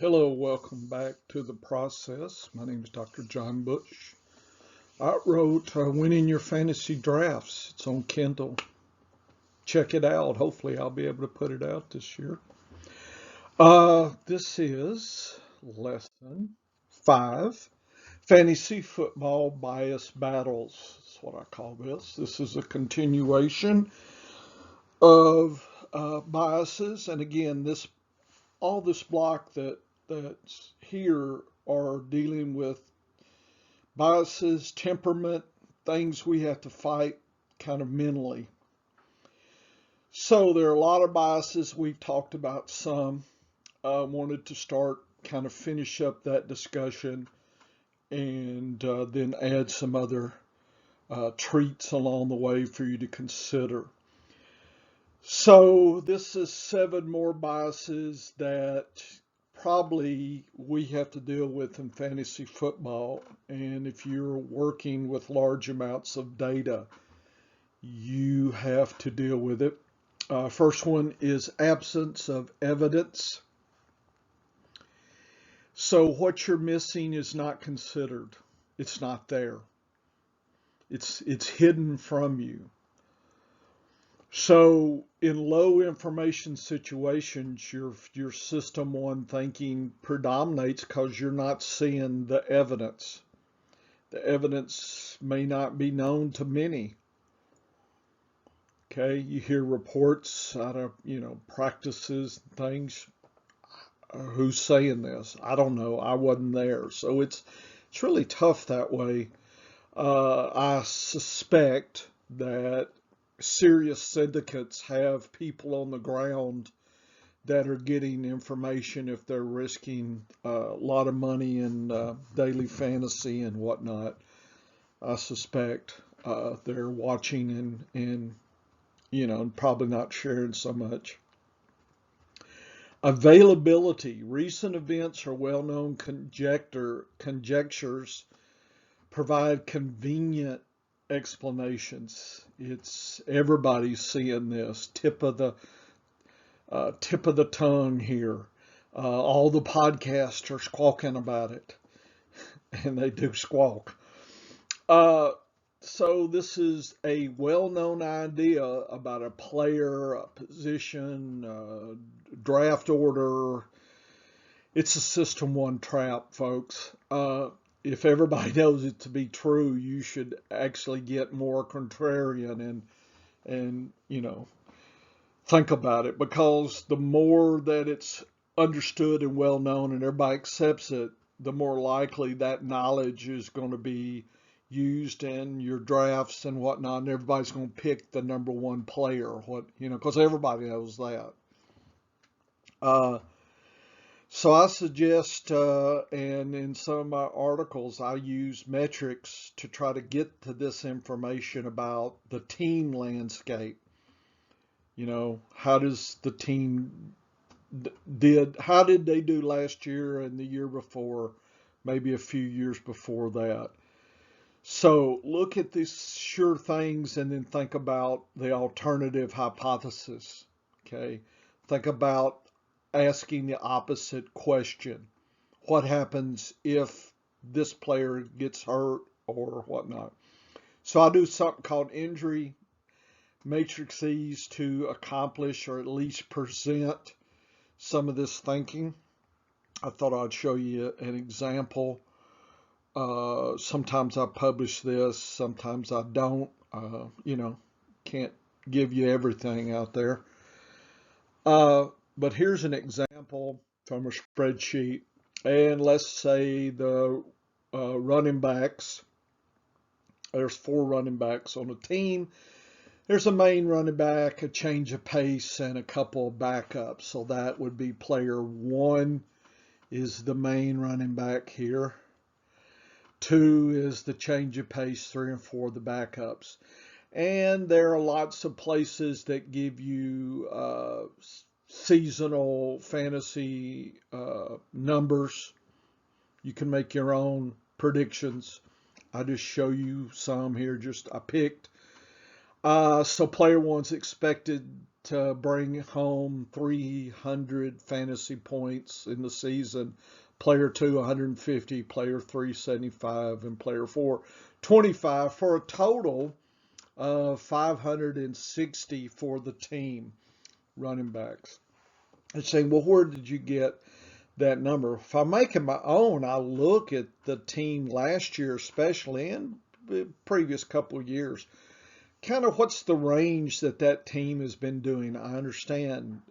Hello, welcome back to the process. My name is Dr. John Bush. I wrote Winning Your Fantasy Drafts. It's on Kindle. Check it out. Hopefully, I'll be able to put it out this year. This is lesson 5 Fantasy Football Bias Battles. That's what I call this. This is a continuation of biases. And again, all this block that's here are dealing with biases, temperament, things we have to fight kind of mentally. So there are a lot of biases. We've talked about some. I wanted to start kind of finish up that discussion and then add some other treats along the way for you to consider. So this is 7 more biases that probably we have to deal with in fantasy football. And if you're working with large amounts of data, you have to deal with it. First one is absence of evidence. So what you're missing is not considered. It's not there. It's hidden from you. So in low information situations, your system one thinking predominates because you're not seeing the evidence. The evidence may not be known to many. Okay, you hear reports out of, practices, things. Who's saying this? I don't know. I wasn't there. So it's really tough that way. I suspect that serious syndicates have people on the ground that are getting information if they're risking a lot of money in daily fantasy and whatnot. I suspect they're watching and probably not sharing so much. Availability. Recent events or well-known conjectures provide convenient explanations. It's everybody's seeing this. Tip of the tongue here. All the podcasts are squawking about it, and they do squawk. So this is a well-known idea about a player, a position, draft order. It's a system one trap, folks. If everybody knows it to be true, you should actually get more contrarian and think about it, because the more that it's understood and well known and everybody accepts it, the more likely that knowledge is going to be used in your drafts and whatnot, and everybody's going to pick the number one player, because everybody knows that. So I suggest, and in some of my articles, I use metrics to try to get to this information about the team landscape. How does the team how did they do last year and the year before, maybe a few years before that? So look at these sure things and then think about the alternative hypothesis. Okay. Think about asking the opposite question. What happens if this player gets hurt or whatnot? So I do something called injury matrices to accomplish or at least present some of this thinking. I thought I'd show you an example. Sometimes I publish this, sometimes I don't. Can't give you everything out there. But here's an example from a spreadsheet. And let's say the running backs, there's 4 running backs on a team. There's a main running back, a change of pace, and a couple of backups. So that would be player 1 is the main running back here. 2 is the change of pace, 3 and 4 the backups. And there are lots of places that give you seasonal fantasy numbers. You can make your own predictions. I just show you some here. I picked. So player 1's expected to bring home 300 fantasy points in the season. Player 2, 150, player 3, 75, and player 4, 25, for a total of 560 for the team running backs. And saying, well, where did you get that number? If I make it my own, I look at the team last year, especially, and the previous couple of years. Kind of what's the range that team has been doing? I understand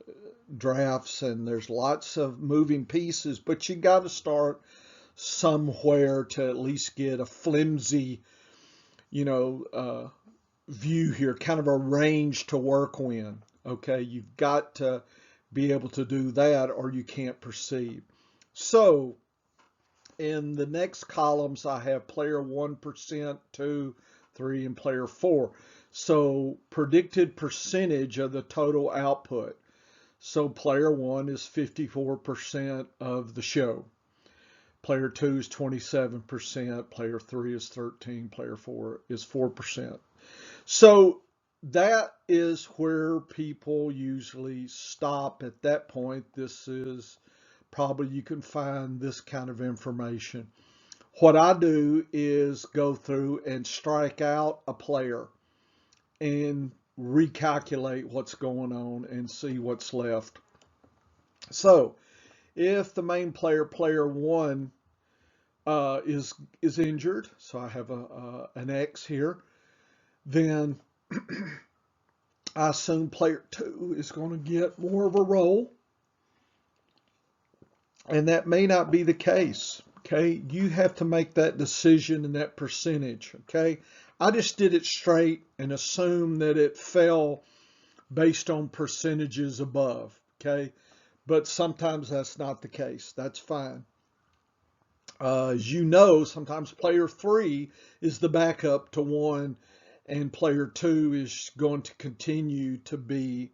drafts and there's lots of moving pieces, but you got to start somewhere to at least get a flimsy, view here, kind of a range to work with. Okay, you've got to be able to do that or you can't proceed. So in the next columns, I have player 1%, 2, 3, and player 4. So predicted percentage of the total output. So player 1 is 54% of the show. Player 2 is 27%. Player 3 is 13%. Player 4 is 4%. So that is where people usually stop at that point. This is probably, you can find this kind of information. What I do is go through and strike out a player and recalculate what's going on and see what's left. So if the main player, player 1, is injured, so I have an X here, then I assume player 2 is going to get more of a role. And that may not be the case. Okay, you have to make that decision and that percentage. Okay, I just did it straight and assumed that it fell based on percentages above. Okay, but sometimes that's not the case. That's fine. As you know, sometimes player 3 is the backup to 1, and player 2 is going to continue to be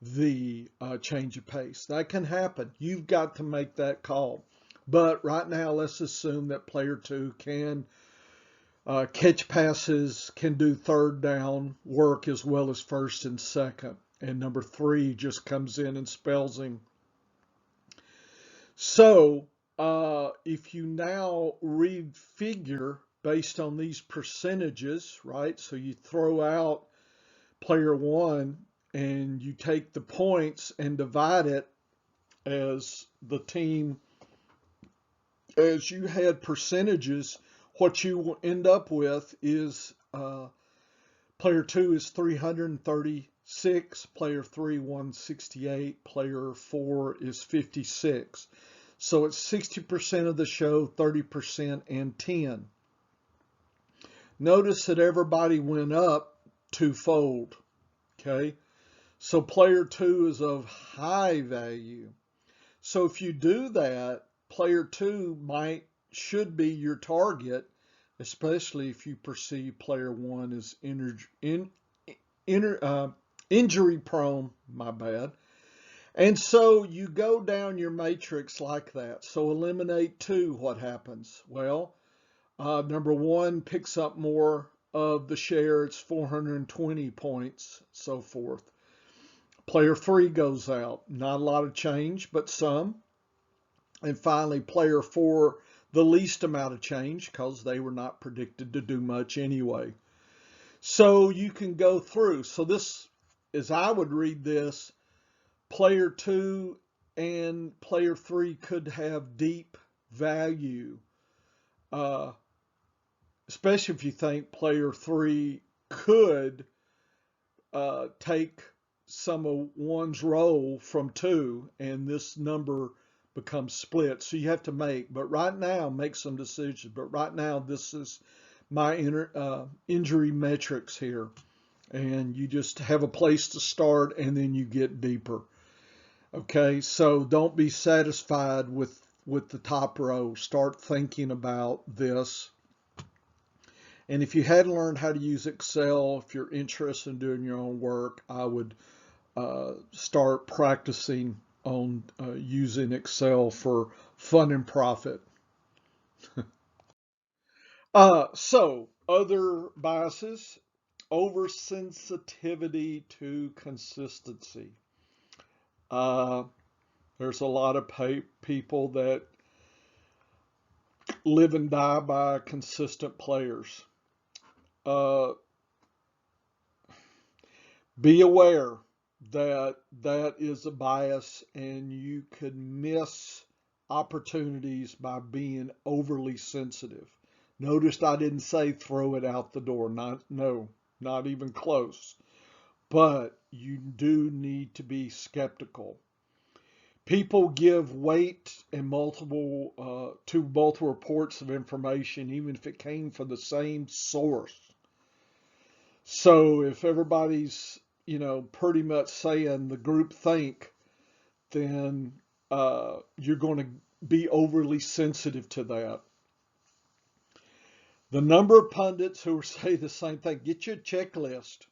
the change of pace. That can happen. You've got to make that call. But right now, let's assume that player 2 can catch passes, can do third down work as well as first and second. And number 3 just comes in and spells him. So if you now refigure based on these percentages, right? So you throw out player 1 and you take the points and divide it as the team, as you had percentages, what you will end up with is player 2 is 336, player 3 168, player 4 is 56. So it's 60% of the show, 30%, and 10. Notice that everybody went up twofold. Okay, so player 2 is of high value. So if you do that, player 2 should be your target, especially if you perceive player 1 as injury prone, my bad. And so you go down your matrix like that. So eliminate 2, what happens? Well, number 1 picks up more of the share, it's 420 points, so forth. Player 3 goes out, not a lot of change, but some. And finally, player 4, the least amount of change because they were not predicted to do much anyway. So you can go through. So this, as I would read this, player 2 and player 3 could have deep value, especially if you think player 3 could take some of 1's role from 2 and this number becomes split. So you have to but right now, make some decisions. But right now, this is my injury metrics here. And you just have a place to start and then you get deeper. Okay, so don't be satisfied with the top row. Start thinking about this. And if you hadn't learned how to use Excel, if you're interested in doing your own work, I would start practicing on using Excel for fun and profit. So other biases, oversensitivity to consistency. Uh, there's a lot of people that live and die by consistent players. Uh, be aware that that is a bias and you could miss opportunities by being overly sensitive. Notice I didn't say throw it out the door. No, not even close. But you do need to be skeptical. People give weight and to multiple reports of information, even if it came from the same source. So if everybody's, pretty much saying the group think, then you're going to be overly sensitive to that. The number of pundits who say the same thing, get your checklist.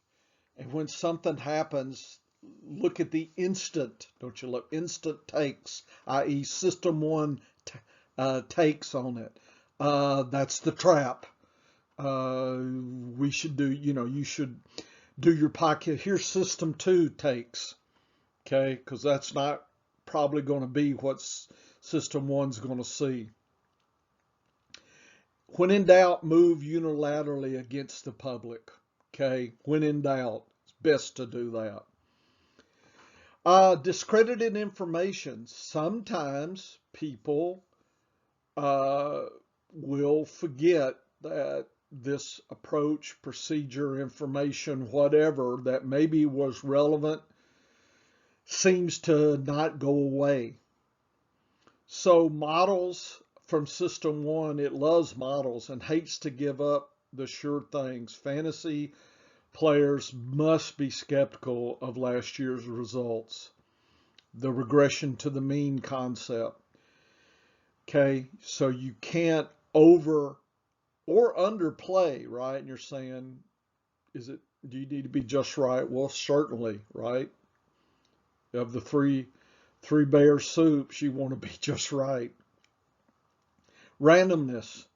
And when something happens, look at the instant, don't you look, instant takes, i.e. system one takes on it. That's the trap. We should do, you should do your pocket. Here's system two takes, okay? Because that's not probably going to be what system one's going to see. When in doubt, move unilaterally against the public, okay? When in doubt, it's best to do that. Discredited information. Sometimes people will forget that this approach, procedure, information, whatever that maybe was relevant seems to not go away. So models from system one, it loves models and hates to give up the sure things. Fantasy players must be skeptical of last year's results. The regression to the mean concept. Okay, so you can't over or underplay, right? And you're saying, do you need to be just right? Well, certainly, right? Of the three bear soups, you want to be just right. Randomness.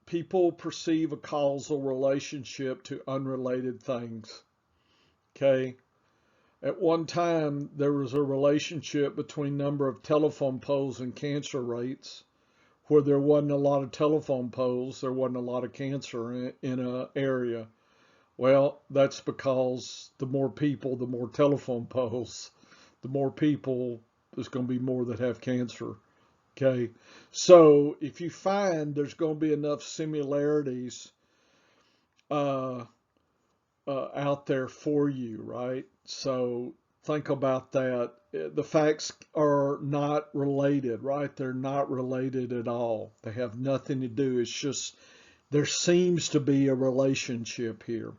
People perceive a causal relationship to unrelated things. Okay. At one time, there was a relationship between number of telephone poles and cancer rates. Where there wasn't a lot of telephone poles, there wasn't a lot of cancer in an area. Well, that's because the more people, the more telephone poles. The more people, there's going to be more that have cancer. Okay, so if you find there's going to be enough similarities out there for you, right? So think about that. The facts are not related, right? They're not related at all. They have nothing to do. It's just there seems to be a relationship here.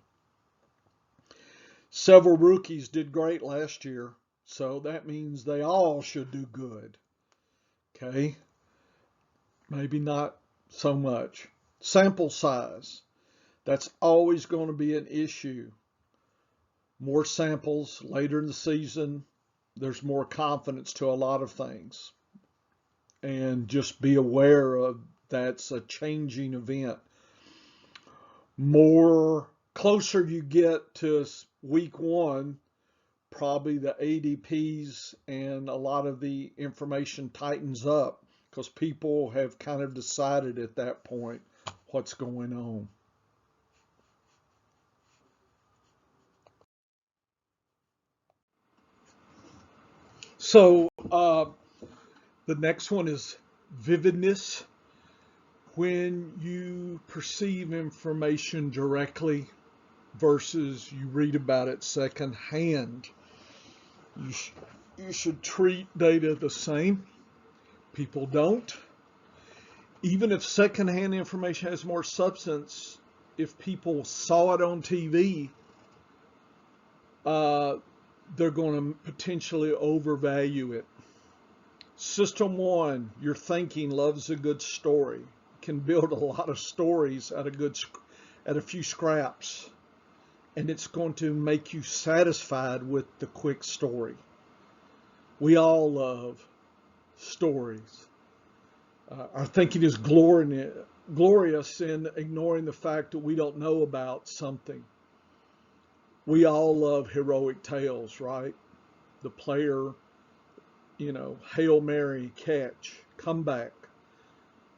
Several rookies did great last year, so that means they all should do good. Okay? Maybe not so much. Sample size. That's always going to be an issue. More samples later in the season, there's more confidence to a lot of things. And just be aware of that's a changing event. More closer you get to week one, probably the ADPs and a lot of the information tightens up because people have kind of decided at that point what's going on. So the next one is vividness. When you perceive information directly versus you read about it secondhand, you should treat data the same. People don't. Even if secondhand information has more substance, if people saw it on TV, they're going to potentially overvalue it. System one, your thinking loves a good story. Can build a lot of stories out of a few scraps, and it's going to make you satisfied with the quick story. We all love stories. Our thinking is glorious in ignoring the fact that we don't know about something. We all love heroic tales, right? The player, Hail Mary catch, comeback,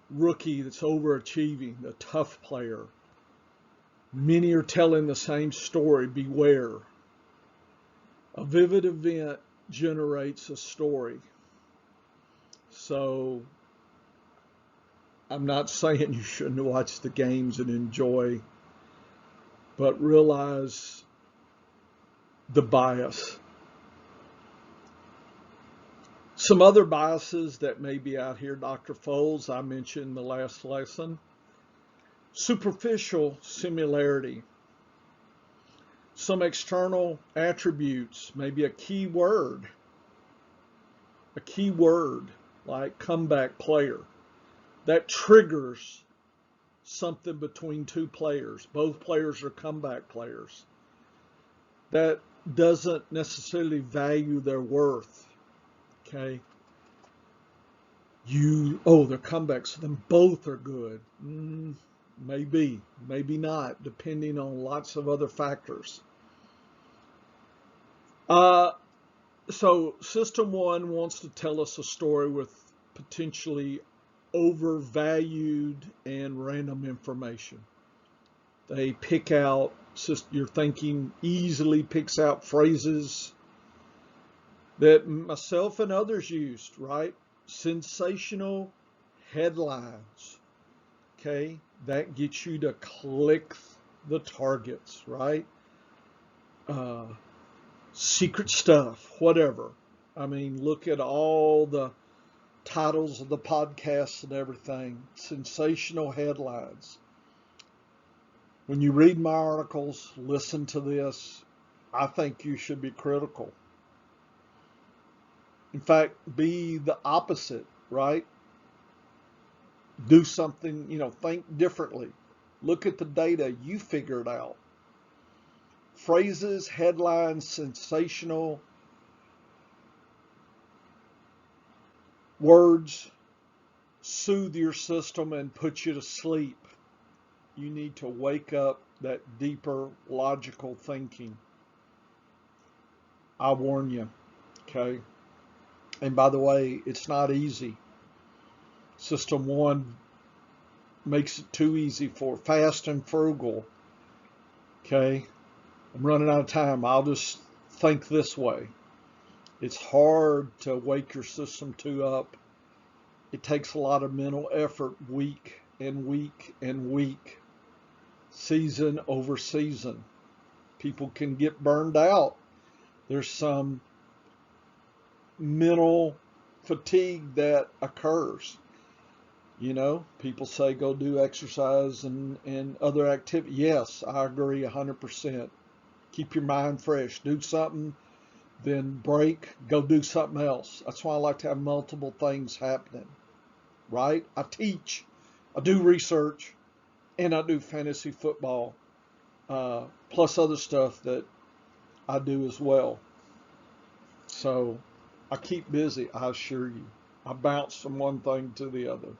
rookie that's overachieving, the tough player. Many are telling the same story, beware. A vivid event generates a story. So I'm not saying you shouldn't watch the games and enjoy, but realize the bias. Some other biases that may be out here, Dr. Foles, I mentioned in the last lesson. Superficial similarity. Some external attributes, maybe a key word like comeback player, that triggers something between two players. Both players are comeback players. That doesn't necessarily value their worth. Okay. They're comebacks, so then both are good. Maybe, maybe not, depending on lots of other factors. So System 1 wants to tell us a story with potentially overvalued and random information. They pick out, your thinking easily picks out phrases that myself and others used, right? Sensational headlines, okay? That gets you to click the targets, right? Secret stuff, whatever. I mean, look at all the titles of the podcasts and everything. Sensational headlines. When you read my articles, listen to this, I think you should be critical. In fact, be the opposite, right? Do something, think differently. Look at the data, you figure it out. Phrases, headlines, sensational words soothe your system and put you to sleep. You need to wake up that deeper logical thinking. I warn you, okay? And by the way, it's not easy. System 1 makes it too easy for fast and frugal. Okay? I'm running out of time. I'll just think this way. It's hard to wake your system 2 up. It takes a lot of mental effort week and week and week, season over season. People can get burned out. There's some mental fatigue that occurs. People say go do exercise and other activity. Yes, I agree 100%. Keep your mind fresh. Do something, then break, go do something else. That's why I like to have multiple things happening, right? I teach, I do research, and I do fantasy football, plus other stuff that I do as well. So I keep busy, I assure you. I bounce from one thing to the other.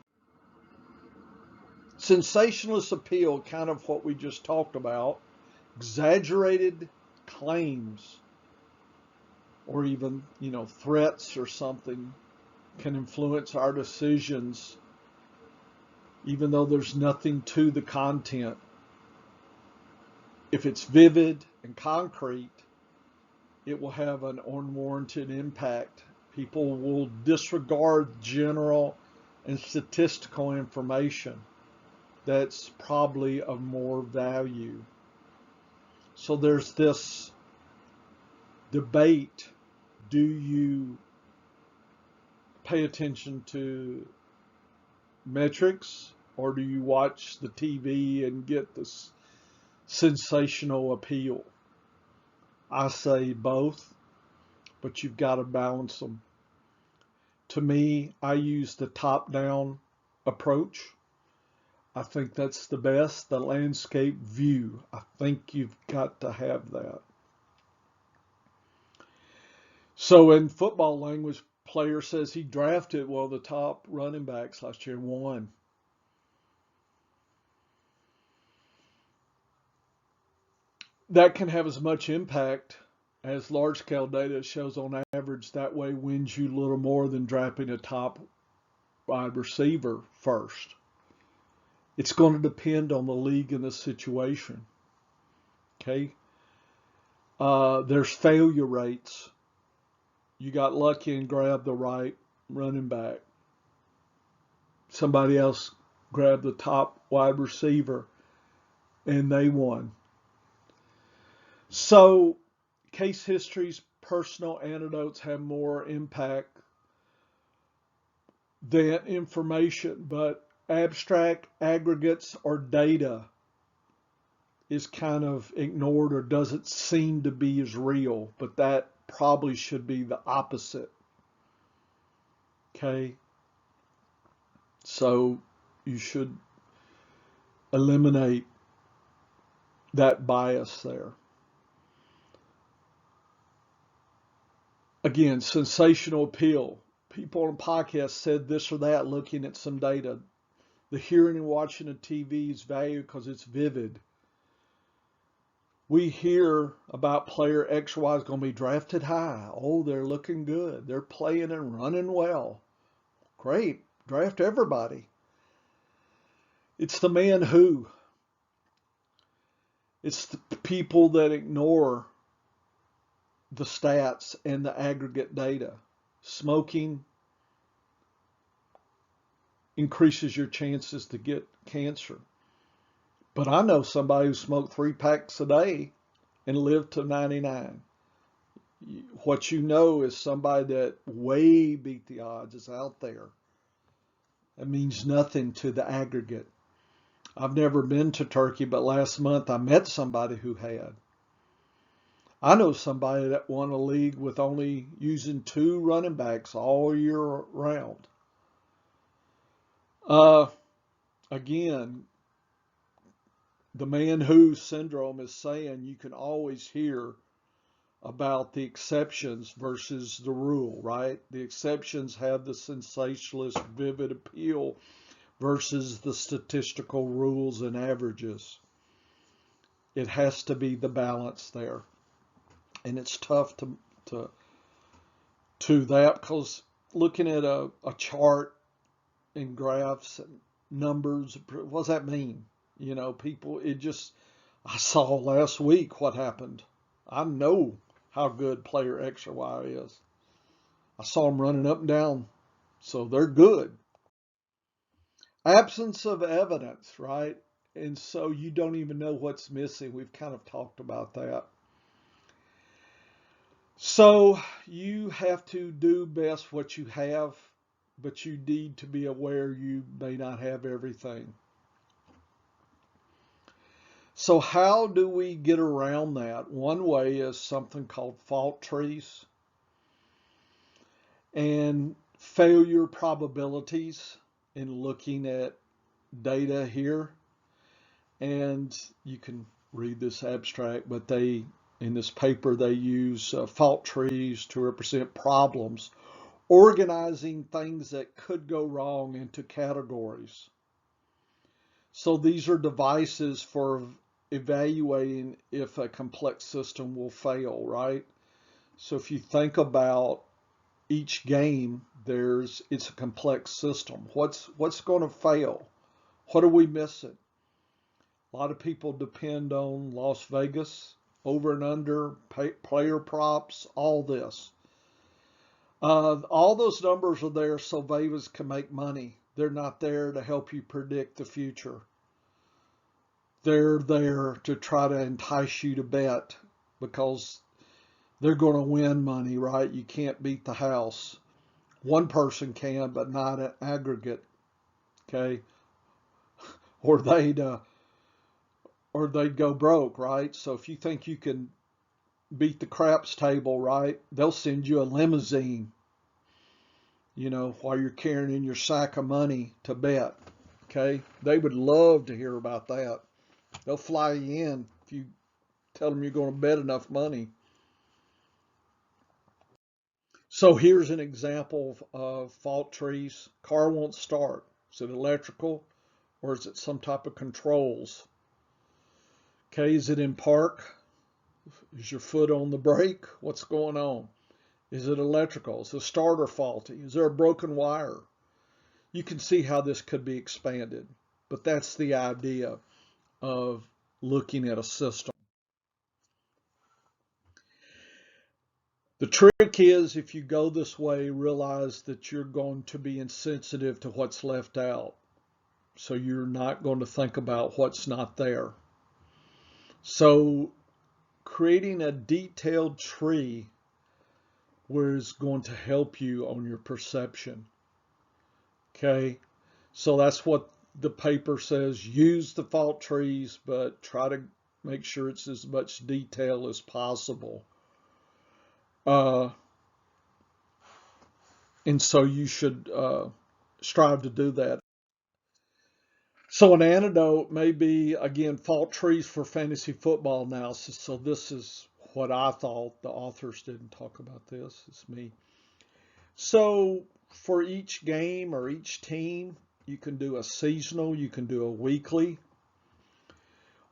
Sensationless appeal, kind of what we just talked about, exaggerated claims or even, threats or something can influence our decisions, even though there's nothing to the content. If it's vivid and concrete, it will have an unwarranted impact. People will disregard general and statistical information that's probably of more value. So there's this debate. Do you pay attention to metrics, or do you watch the TV and get this sensational appeal? I say both, but you've got to balance them. To me, I use the top-down approach. I think that's the best, the landscape view. I think you've got to have that. So in football language, player says he drafted one of the top running backs last year and won. that can have as much impact as large scale data shows on average. That way wins you a little more than drafting a top wide receiver first. It's going to depend on the league and the situation. Okay. There's failure rates. You got lucky and grabbed the right running back. Somebody else grabbed the top wide receiver and they won. So case histories, personal anecdotes have more impact than information, but abstract aggregates or data is kind of ignored or doesn't seem to be as real, but that probably should be the opposite. Okay. So you should eliminate that bias there. Again, sensational appeal. People on podcasts said this or that looking at some data. The hearing and watching of TV is valued because it's vivid. We hear about player X or Y is going to be drafted high. Oh, they're looking good. They're playing and running well. Great. Draft everybody. It's the man who. It's the people that ignore the stats and the aggregate data. Smoking increases your chances to get cancer. But I know somebody who smoked 3 packs a day and lived to 99. What you know is somebody that way beat the odds is out there. That means nothing to the aggregate. I've never been to Turkey, but last month I met somebody who had. I know somebody that won a league with only using 2 running backs all year round. Again, the man who syndrome is saying you can always hear about the exceptions versus the rule, right? The exceptions have the sensationalist vivid appeal versus the statistical rules and averages. It has to be the balance there. And it's tough to that because looking at a chart and graphs and numbers, what does that mean? You know, people, I saw last week what happened. I know how good player X or Y is. I saw them running up and down, so they're good. Absence of evidence, right? And so you don't even know what's missing. We've kind of talked about that. So you have to do best what you have, but you need to be aware you may not have everything. So how do we get around that? One way is something called fault trees and failure probabilities in looking at data here. And you can read this abstract, but in this paper, they use fault trees to represent problems, organizing things that could go wrong into categories. So these are devices for evaluating if a complex system will fail, right? So if you think about each game, it's a complex system. What's going to fail? What are we missing? A lot of people depend on Las Vegas, over and under, player props, all this. All those numbers are there so Vegas can make money. They're not there to help you predict the future. They're there to try to entice you to bet because they're going to win money, right? You can't beat the house. One person can, but not an aggregate, okay? Or they'd go broke, right? So if you think you can beat the craps table, right, they'll send you a limousine, while you're carrying in your sack of money to bet, okay? They would love to hear about that. They'll fly you in if you tell them you're going to bet enough money. So here's an example of fault trees. Car won't start. Is it electrical or is it some type of controls? Okay, is it in park? Is your foot on the brake? What's going on? Is it electrical? Is the starter faulty? Is there a broken wire? You can see how this could be expanded, but that's the idea of looking at a system. The trick is, if you go this way, realize that you're going to be insensitive to what's left out. So you're not going to think about what's not there. So creating a detailed tree is going to help you on your perception. Okay, so that's what the paper says. Use the fault trees, but try to make sure it's as much detail as possible. And so you should strive to do that. So an antidote may be, again, fault trees for fantasy football analysis. So this is what I thought. The authors didn't talk about this. It's me. So for each game or each team, you can do a seasonal, you can do a weekly.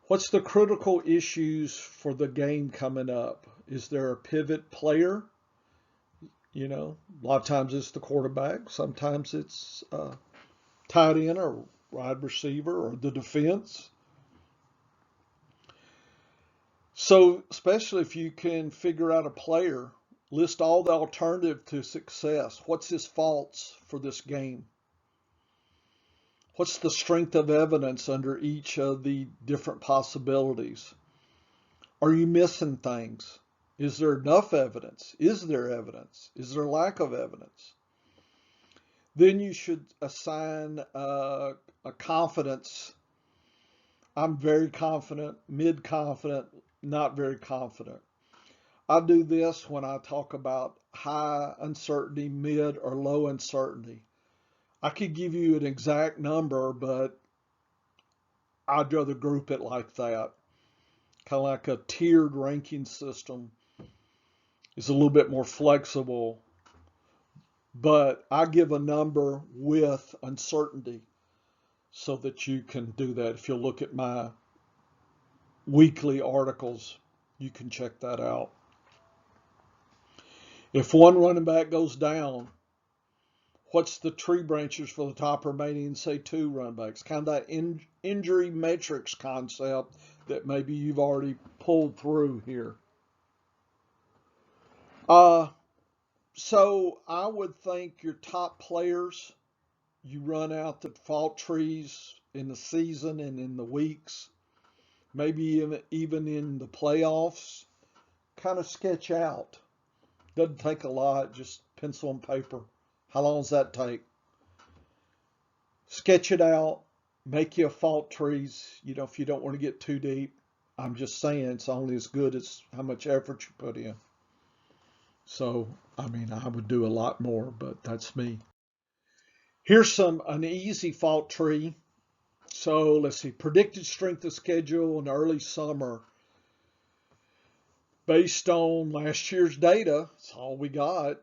What's the critical issues for the game coming up? Is there a pivot player? You know, a lot of times it's the quarterback. Sometimes it's tight end or wide receiver or the defense. So especially if you can figure out a player, list all the alternative to success. What's his faults for this game? What's the strength of evidence under each of the different possibilities? Are you missing things? Is there enough evidence? Is there evidence? Is there lack of evidence? Then you should assign a confidence. I'm very confident, mid-confident, not very confident. I do this when I talk about high uncertainty, mid, or low uncertainty. I could give you an exact number, but I'd rather group it like that. Kind of like a tiered ranking system is a little bit more flexible, but I give a number with uncertainty so that you can do that. If you look at my weekly articles, you can check that out. If one running back goes down, what's the tree branches for the top remaining, say, two running backs? Kind of that injury matrix concept that maybe you've already pulled through here. So I would think your top players, you run out the fault trees in the season and in the weeks, maybe even in the playoffs, kind of sketch out. Doesn't take a lot, just pencil and paper. How long does that take? Sketch it out, make your fault trees, you know, if you don't want to get too deep. I'm just saying it's only as good as how much effort you put in. So, I mean, I would do a lot more, but that's me. Here's an easy fault tree. So let's see, predicted strength of schedule in early summer. Based on last year's data, that's all we got.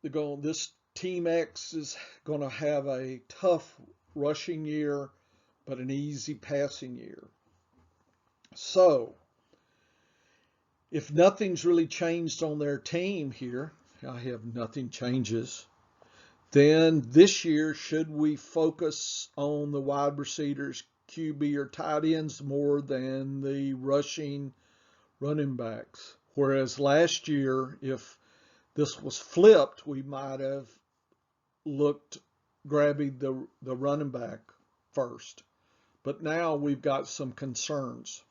This Team X is going to have a tough rushing year, but an easy passing year. So, if nothing's really changed on their team here, I have nothing changes, then this year, should we focus on the wide receivers, QB, or tight ends more than the rushing running backs? Whereas last year, if this was flipped, we might have looked grabbing the running back first. But now we've got some concerns.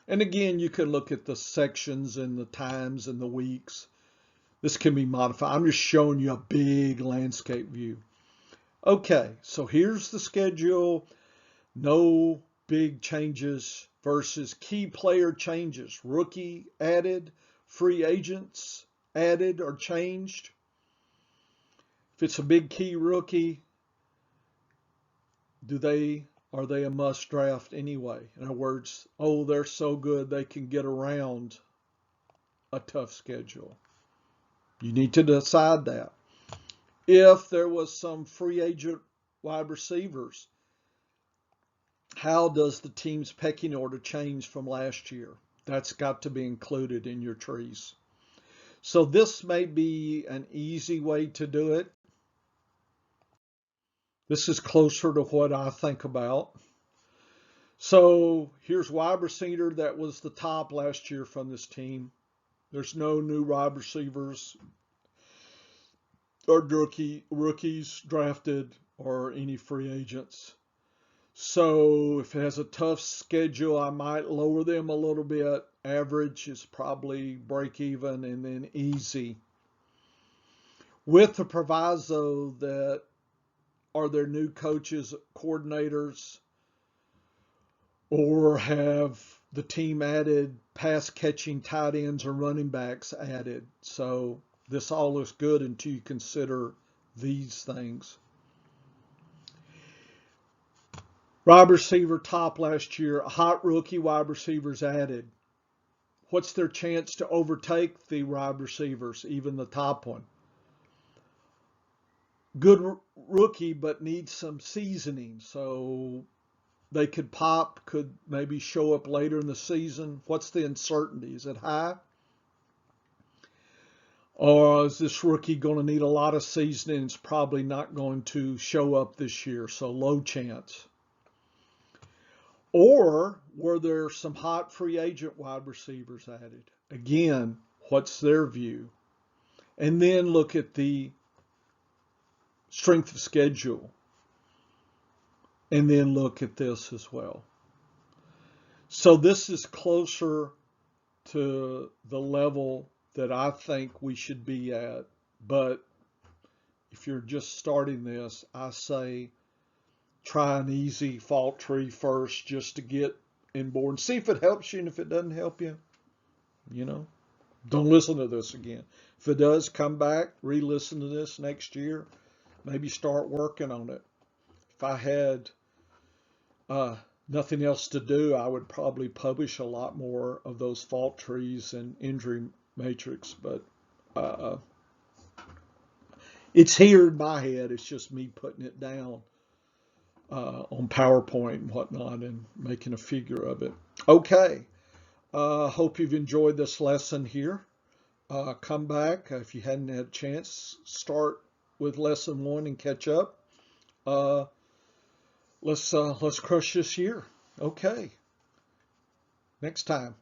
And again, you can look at the sections and the times and the weeks. This can be modified. I'm just showing you a big landscape view. Okay, so here's the schedule. No big changes versus key player changes. Rookie added, free agents added or changed. If it's a big key rookie, are they a must draft anyway? In other words, oh, they're so good they can get around a tough schedule. You need to decide that. If there was some free agent wide receivers, how does the team's pecking order change from last year? That's got to be included in your trees. So this may be an easy way to do it. This is closer to what I think about. So here's wide receiver that was the top last year from this team. There's no new wide receivers or rookies drafted or any free agents. So if it has a tough schedule, I might lower them a little bit. Average is probably break even, and then easy. With the proviso that are there new coaches, coordinators, or have the team added pass catching tight ends or running backs added. So this all looks good until you consider these things. Wide receiver top last year, hot rookie wide receivers added. What's their chance to overtake the wide receivers, even the top one? Good rookie, but needs some seasoning. So they could pop, could maybe show up later in the season. What's the uncertainty? Is it high? Or is this rookie going to need a lot of seasoning? It's probably not going to show up this year, so low chance. Or were there some hot free agent wide receivers added? Again, what's their view? And then look at the strength of schedule. And then look at this as well. So this is closer to the level that I think we should be at. But if you're just starting this, I say try an easy fault tree first just to get inboard. See if it helps you, and if it doesn't help you, don't listen to this again. If it does, come back, re-listen to this next year, maybe start working on it. If I had nothing else to do, I would probably publish a lot more of those fault trees and injury matrix, but it's here in my head. It's just me putting it down on PowerPoint and whatnot and making a figure of it. Okay. Hope you've enjoyed this lesson here. Come back if you hadn't had a chance. Start with lesson 1 and catch up. Let's crush this year. Okay. Next time.